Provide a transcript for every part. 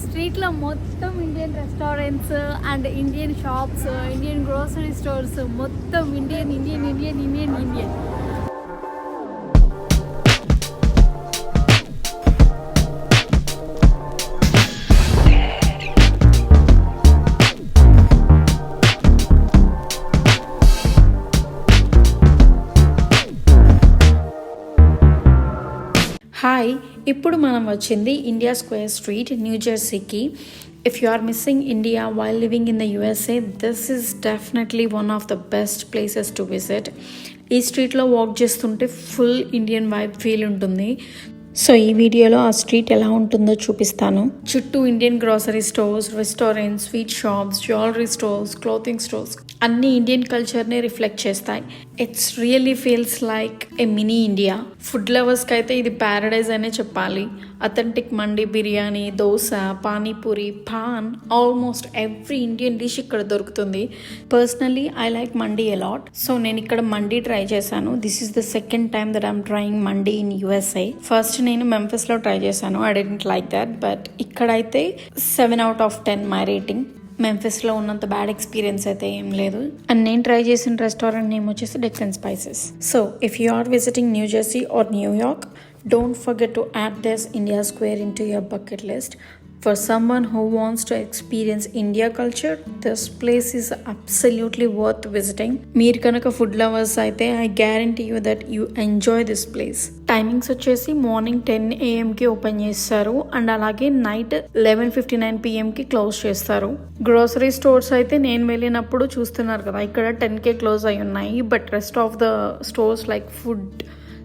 స్ట్రీట్లో మొత్తం Indian restaurants and Indian shops, Indian grocery stores, మొత్తం Indian Indian Indian Indian Indian. Hi, ఇప్పుడు మనం వచ్చింది ఇండియా స్క్వేర్ స్ట్రీట్, న్యూ జెర్సీకి. If you are missing India while living in the USA, this is definitely one of the best places to visit. ఈ స్ట్రీట్లో walk చేస్తుంటే full Indian vibe feel ఉంటుంది. So ఈ వీడియోలో ఆ స్ట్రీట్ ఎలా ఉంటుందో చూపిస్తాను. చుట్టూ Indian grocery stores, restaurants, sweet shops, jewellery stores, clothing stores అన్ని ఇండియన్ కల్చర్ని రిఫ్లెక్ట్ చేస్తాయి. It's really feels like a mini India. Food లవర్స్కి అయితే ఇది ప్యారడైజ్ అనే చెప్పాలి. Authentic mandi, biryani, dosa, panipuri, paan, almost every Indian dish ఇక్కడ దొరుకుతుంది. Personally I like mandi a lot. So నేను ఇక్కడ మండి ట్రై చేశాను. This is the second time that I'm trying mandi in USA. First నేను మెంఫిస్లో ట్రై చేశాను. I didn't like that, but ఇక్కడైతే 7/10 మై రేటింగ్. మెంఫిస్లో ఉన్నంత బ్యాడ్ ఎక్స్పీరియన్స్ అయితే ఏం లేదు. అండ్ నేను ట్రై చేసిన రెస్టారెంట్ నేమ్ వచ్చేసి decks and spices. So if you are visiting New Jersey or New York, don't forget to add this India Square into your bucket list. For someone who wants to experience India culture, this place is absolutely worth visiting. Meer kanaka food lovers aithe, I guarantee you that you enjoy this place. Timings వచ్చేసి morning 10 AM కి open చేస్తారు and అలాగే night 11:59 PM కి close చేస్తారు. Grocery stores అయితే నేను వెళ్ళినప్పుడు చూస్తున్నారు కదా, ఇక్కడ 10 క్లోజ్ అయి ఉన్నాయి. But rest of the stores like food,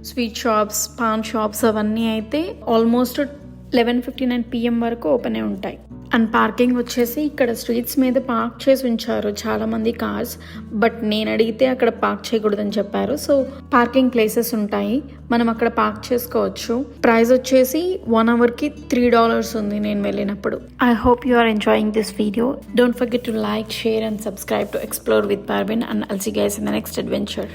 sweet shops, pan shops అవన్నీ అయితే ఆల్మోస్ట్ 11:59 PM వరకు ఓపెన్ అయి ఉంటాయి. అండ్ పార్కింగ్ వచ్చేసి ఇక్కడ స్ట్రీట్స్ మీద పార్క్ చేసి ఉంచారు చాలామంది కార్స్. బట్ నేను అడిగితే అక్కడ పార్క్ చేయకూడదని చెప్పారు. సో పార్కింగ్ ప్లేసెస్ ఉంటాయి, మనం అక్కడ పార్క్ చేసుకోవచ్చు. ప్రైస్ వచ్చేసి 1 అవర్కి $3 ఉంది నేను వెళ్ళినప్పుడు. I hope you are enjoying this video. Don't forget to like, share and subscribe to explore with Parveen. And I'll see you guys in the next adventure.